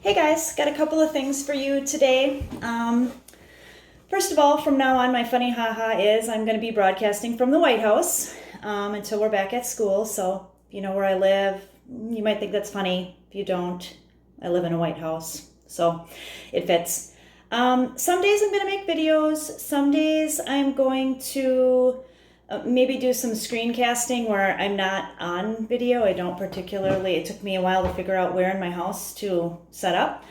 Hey guys, got a couple of things for you today. First of all, from now on, my funny haha is I'm going to be broadcasting from the White House until we're back at school. So if you know where I live, you might think that's funny. If you don't, I live in a White House, so it fits. Some days I'm going to make videos. Some days I'm going to maybe do some screencasting where I'm not on video. It took me a while to figure out where in my house to set up.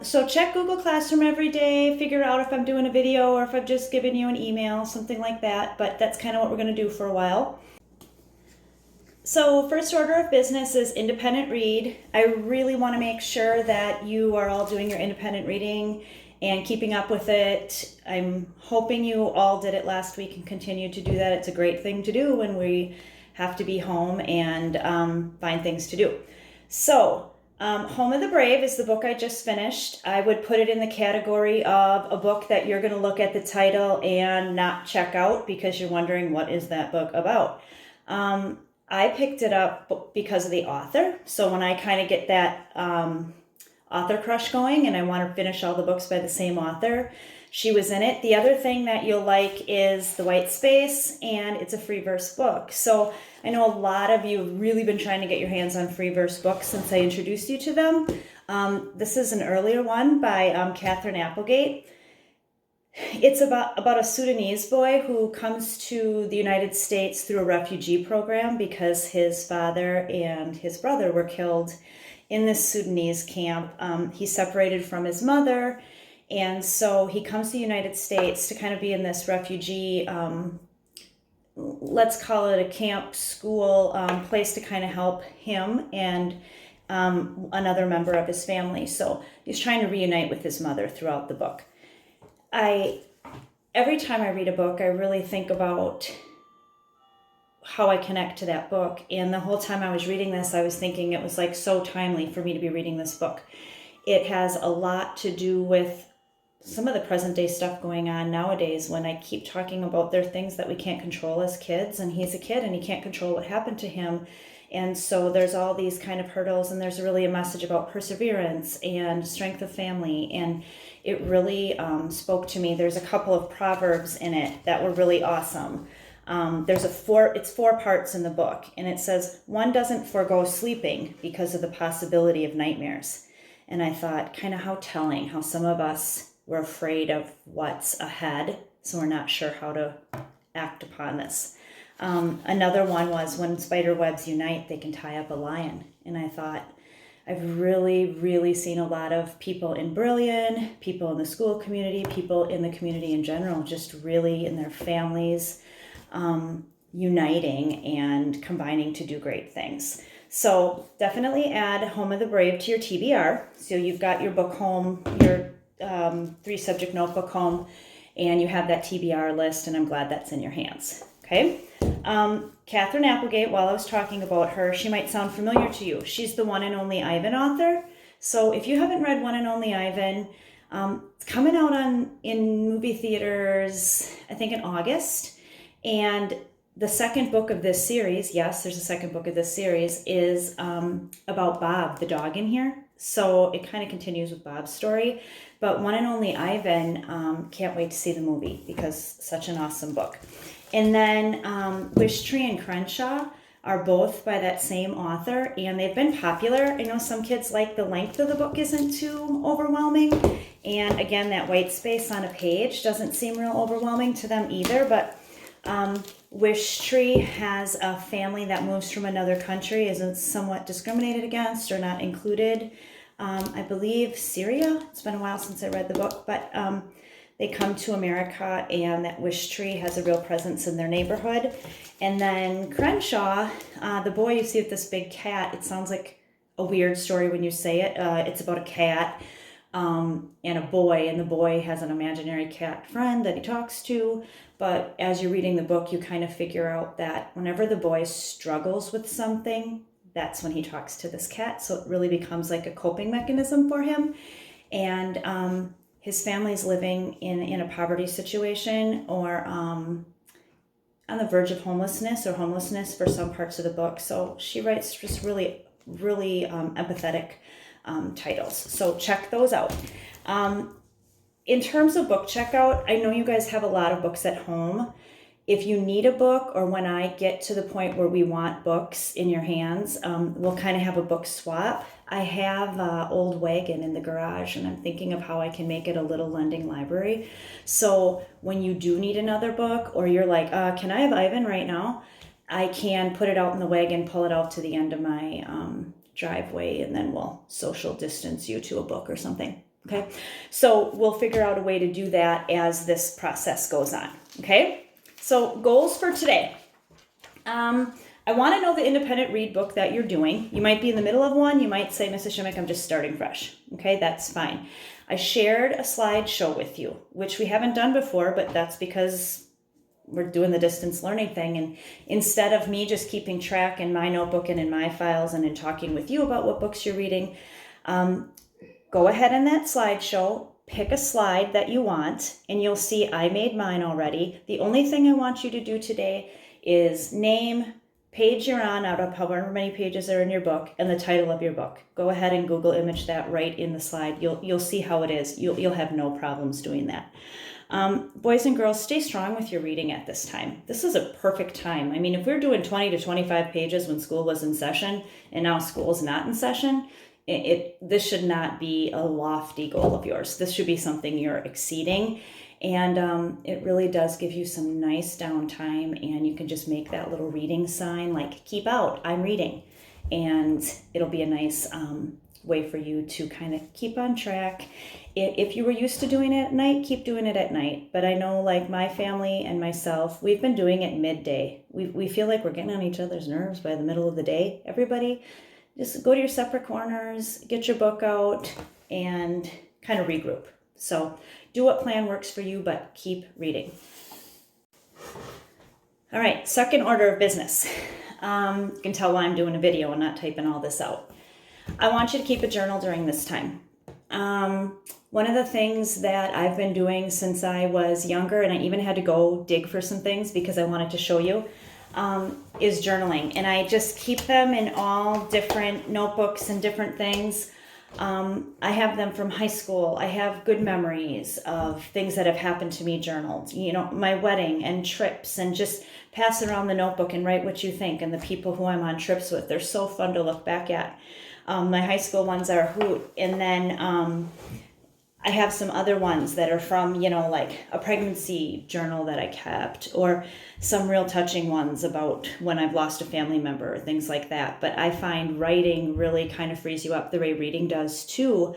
So check Google Classroom every day, figure out if I'm doing a video or if I've just given you an email, something like that. But that's kind of what we're going to do for a while. So first order of business is independent read. I really want to make sure that you are all doing your independent reading and keeping up with it. I'm hoping you all did it last week and continue to do that. It's a great thing to do when we have to be home and find things to do. So Home of the Brave is the book I just finished. I would put it in the category of a book that you're going to look at the title and not check out because you're wondering, what is that book about? I picked it up because of the author. So when I kind of get that author crush going and I want to finish all the books by the same author, she was in it. The other thing that you'll like is the white space, and it's a free verse book. So I know a lot of you have really been trying to get your hands on free verse books since I introduced you to them. This is an earlier one by Catherine Applegate. It's about a Sudanese boy who comes to the United States through a refugee program because his father and his brother were killed in this Sudanese camp. He's separated from his mother, and so he comes to the United States to kind of be in this refugee, let's call it a camp school place to kind of help him and another member of his family. So he's trying to reunite with his mother throughout the book. Every time I read a book, I really think about how I connect to that book. And the whole time I was reading this, I was thinking it was like so timely for me to be reading this book. It has a lot to do with some of the present day stuff going on nowadays when I keep talking about there are things that we can't control as kids, and he's a kid and he can't control what happened to him. And so there's all these kind of hurdles, and there's really a message about perseverance and strength of family. And it really spoke to me. There's a couple of proverbs in it that were really awesome. It's 4 parts in the book, and it says, one doesn't forego sleeping because of the possibility of nightmares. And I thought, kind of how telling, how some of us were afraid of what's ahead, so we're not sure how to act upon this. Another one was, when spider webs unite, they can tie up a lion. And I thought, I've really seen a lot of people in Brillion, people in the school community, people in the community in general, just really in their families, uniting and combining to do great things. So definitely add Home of the Brave to your TBR. So you've got your book home, your 3-subject notebook home, and you have that TBR list, and I'm glad that's in your hands. Okay. Catherine Applegate, while I was talking about her, she might sound familiar to you. She's the One and Only Ivan author. So if you haven't read One and Only Ivan, it's coming out in movie theaters, I think in August. And the second book of this series, yes, there's a second book of this series, is about Bob, the dog in here. So it kind of continues with Bob's story. But One and Only Ivan, can't wait to see the movie because such an awesome book. And then Wish Tree and Crenshaw are both by that same author, and they've been popular. I know some kids like the length of the book isn't too overwhelming. And again, that white space on a page doesn't seem real overwhelming to them either. But Wish Tree has a family that moves from another country, is somewhat discriminated against or not included. I believe Syria. It's been a while since I read the book, but they come to America, and that Wish Tree has a real presence in their neighborhood. And then Crenshaw, the boy you see with this big cat, it sounds like a weird story when you say it. It's about a cat and a boy, and the boy has an imaginary cat friend that he talks to. But as you're reading the book, you kind of figure out that whenever the boy struggles with something, that's when he talks to this cat. So it really becomes like a coping mechanism for him. And his family's living in a poverty situation or on the verge of homelessness or homelessness for some parts of the book. So she writes just really empathetic titles. So check those out. In terms of book checkout, I know you guys have a lot of books at home. If you need a book, or when I get to the point where we want books in your hands, we'll kind of have a book swap. I have an old wagon in the garage, and I'm thinking of how I can make it a little lending library. So when you do need another book, or you're like, can I have Ivan right now? I can put it out in the wagon, pull it out to the end of my driveway, and then we'll social distance you to a book or something. Okay, so we'll figure out a way to do that as this process goes on. Okay, so goals for today. I want to know the independent read book that you're doing. You might be in the middle of one. You might say, Mrs. Shimmick, I'm just starting fresh. Okay, that's fine. I shared a slideshow with you, which we haven't done before, but that's because we're doing the distance learning thing. And instead of me just keeping track in my notebook and in my files and in talking with you about what books you're reading, go ahead in that slideshow, pick a slide that you want, and you'll see I made mine already. The only thing I want you to do today is name, page you're on out of however many pages are in your book, and the title of your book. Go ahead and Google image that right in the slide. You'll see how it is. You'll have no problems doing that. Boys and girls, stay strong with your reading at this time. This is a perfect time. I mean, if we're doing 20 to 25 pages when school was in session, and now school's not in session, this should not be a lofty goal of yours. This should be something you're exceeding. And it really does give you some nice downtime, and you can just make that little reading sign like keep out, I'm reading. And it'll be a nice way for you to kind of keep on track. If you were used to doing it at night, keep doing it at night. But I know, like my family and myself, we've been doing it midday. We feel like we're getting on each other's nerves by the middle of the day. Everybody, just go to your separate corners, get your book out, and kind of regroup. So do what plan works for you, but keep reading. All right, second order of business. You can tell why I'm doing a video and not typing all this out. I want you to keep a journal during this time. One of the things that I've been doing since I was younger, and I even had to go dig for some things because I wanted to show you, is journaling. And I just keep them in all different notebooks and different things. I have them from high school. I have good memories of things that have happened to me journaled, you know, my wedding and trips, and just pass around the notebook and write what you think, and the people who I'm on trips with. They're so fun to look back at. My high school ones are a hoot. And then I have some other ones that are from, you know, like a pregnancy journal that I kept, or some real touching ones about when I've lost a family member, or things like that. But I find writing really kind of frees you up the way reading does too.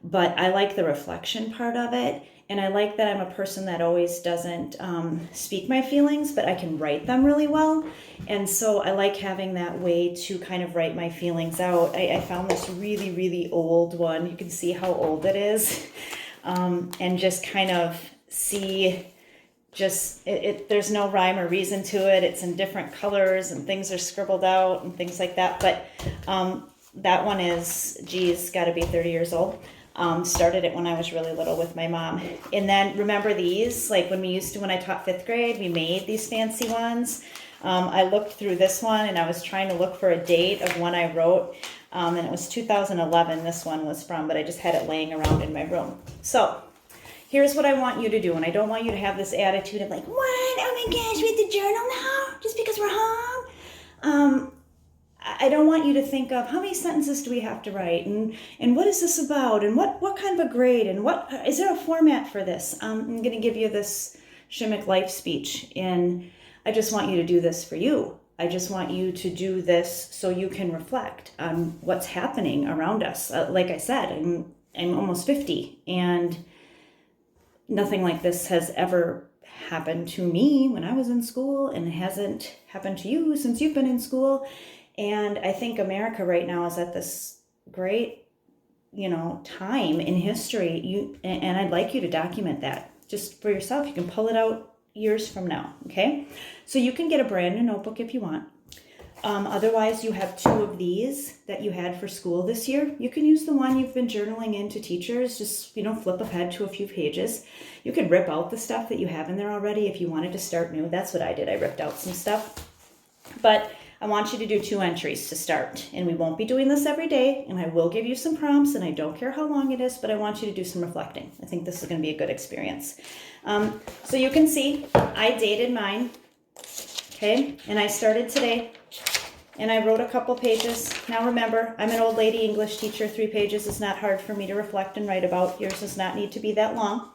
But I like the reflection part of it. And I like that I'm a person that always doesn't speak my feelings, but I can write them really well. And so I like having that way to kind of write my feelings out. I found this really, really old one. You can see how old it is. And just kind of see, there's no rhyme or reason to it. It's in different colors and things are scribbled out and things like that. But that one is, geez, got to be 30 years old. Started it when I was really little with my mom. And then remember these, like when I taught 5th grade, we made these fancy ones. I looked through this one and I was trying to look for a date of when I wrote, and it was 2011 this one was from, but I just had it laying around in my room. So here's what I want you to do, and I don't want you to have this attitude of like, what? Oh my gosh, we have to journal now just because we're home? I don't want you to think of how many sentences do we have to write, and what is this about, and what kind of a grade, and what is there a format for this? I'm going to give you this Shimmick life speech, and I just want you to do this for you. I just want you to do this so you can reflect on what's happening around us. Like I said, I'm almost 50, and nothing like this has ever happened to me when I was in school, and it hasn't happened to you since you've been in school. And I think America right now is at this great, time in history. And I'd like you to document that just for yourself. You can pull it out years from now, okay? So you can get a brand new notebook if you want. Otherwise, you have 2 of these that you had for school this year. You can use the one you've been journaling in to teachers. Just, flip ahead to a few pages. You could rip out the stuff that you have in there already if you wanted to start new. That's what I did. I ripped out some stuff. But I want you to do 2 entries to start. And we won't be doing this every day, and I will give you some prompts, and I don't care how long it is, but I want you to do some reflecting. I think this is going to be a good experience. So you can see I dated mine, okay, and I started today, and I wrote a couple pages. Now remember, I'm an old lady English teacher. 3 pages is not hard for me to reflect and write about. Yours does not need to be that long.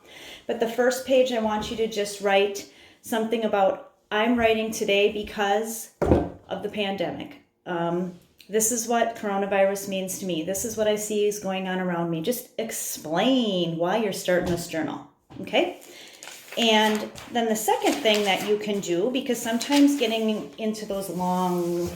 But the first page, I want you to just write something about, I'm writing today because of the pandemic. This is what coronavirus means to me. This is what I see is going on around me. Just explain why you're starting this journal, okay? And then the second thing that you can do, because sometimes getting into those long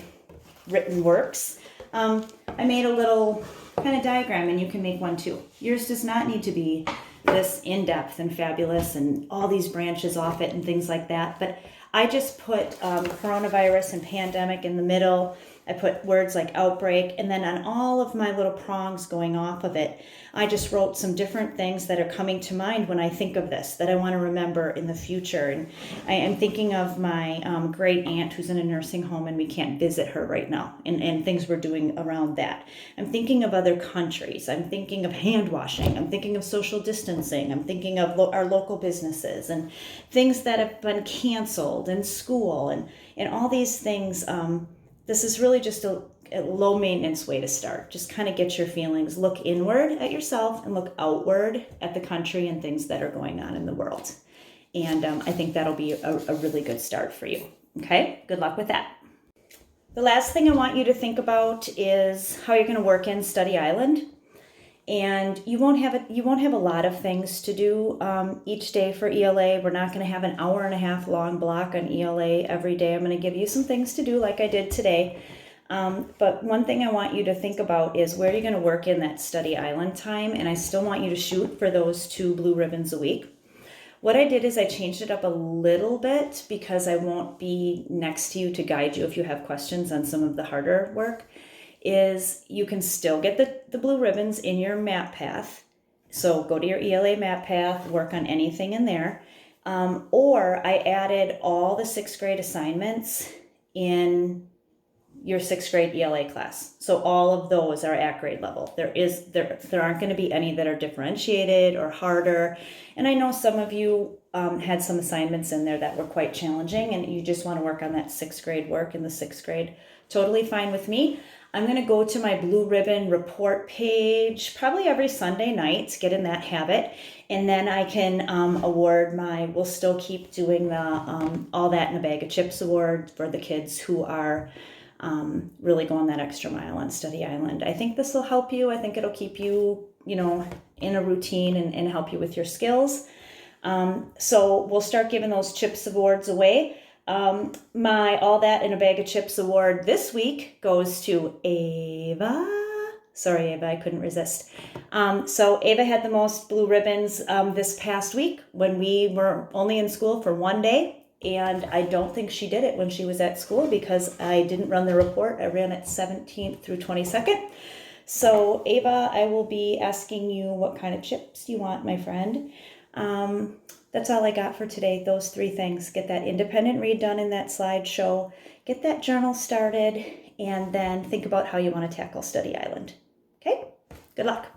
written works, I made a little kind of diagram, and you can make one too. Yours does not need to be this in-depth and fabulous and all these branches off it and things like that, but I just put coronavirus and pandemic in the middle. I put words like outbreak, and then on all of my little prongs going off of it, I just wrote some different things that are coming to mind when I think of this, that I want to remember in the future. And I am thinking of my great aunt who's in a nursing home, and we can't visit her right now, and things we're doing around that. I'm thinking of other countries. I'm thinking of hand washing. I'm thinking of social distancing. I'm thinking of our local businesses and things that have been canceled, and school, and all these things. This is really just a low maintenance way to start. Just kind of get your feelings, look inward at yourself and look outward at the country and things that are going on in the world. And I think that'll be a really good start for you. Okay, good luck with that. The last thing I want you to think about is how you're going to work in Study Island. And you won't have a lot of things to do each day for ELA. We're not going to have an hour and a half long block on ELA every day. I'm going to give you some things to do like I did today. But one thing I want you to think about is where you're going to work in that Study Island time. And I still want you to shoot for those 2 blue ribbons a week. What I did is I changed it up a little bit because I won't be next to you to guide you if you have questions on some of the harder work. Is you can still get the blue ribbons in your map path. So go to your ELA map path, work on anything in there. Or I added all the 6th grade assignments in your 6th grade ELA class. So all of those are at grade level. There aren't going to be any that are differentiated or harder. And I know some of you had some assignments in there that were quite challenging, and you just want to work on that 6th grade work in the 6th grade. Totally fine with me. I'm going to go to my blue ribbon report page probably every Sunday night, get in that habit, and then I can award we'll still keep doing the All That in a Bag of Chips award for the kids who are really going that extra mile on Study Island. I think this will help you. I think it'll keep you, in a routine and help you with your skills. So we'll start giving those Chips awards away. My All That in a Bag of Chips award this week goes to Ava. Sorry, Ava, I couldn't resist. So Ava had the most blue ribbons this past week when we were only in school for 1 day. And I don't think she did it when she was at school because I didn't run the report. I ran it 17th through 22nd. So Ava, I will be asking you what kind of chips you want, my friend. That's all I got for today. Those 3 things. Get that independent read done in that slideshow. Get that journal started. And then think about how you want to tackle Study Island. Okay? Good luck.